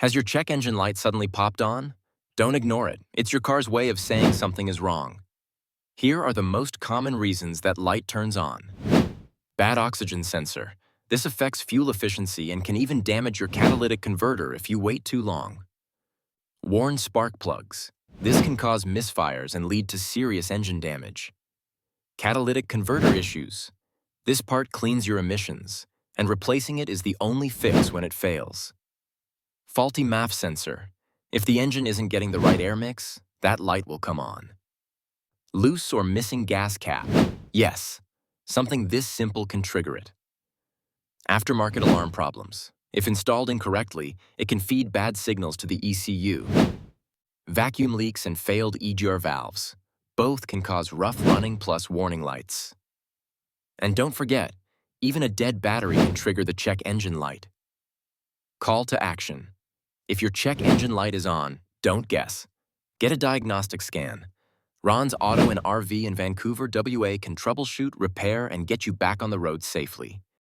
Has your check engine light suddenly popped on? Don't ignore it. It's your car's way of saying something is wrong. Here are the most common reasons that light turns on. Bad oxygen sensor. This affects fuel efficiency and can even damage your catalytic converter if you wait too long. Worn spark plugs. This can cause misfires and lead to serious engine damage. Catalytic converter issues. This part cleans your emissions, and replacing it is the only fix when it fails. Faulty MAF sensor. If the engine isn't getting the right air mix, that light will come on. Loose or missing gas cap. Yes, something this simple can trigger it. Aftermarket alarm problems. If installed incorrectly, it can feed bad signals to the ECU. Vacuum leaks and failed EGR valves. Both can cause rough running plus warning lights. And don't forget, even a dead battery can trigger the check engine light. Call to action. If your check engine light is on, don't guess. Get a diagnostic scan. Ron's Auto and RV in Vancouver, WA can troubleshoot, repair, and get you back on the road safely.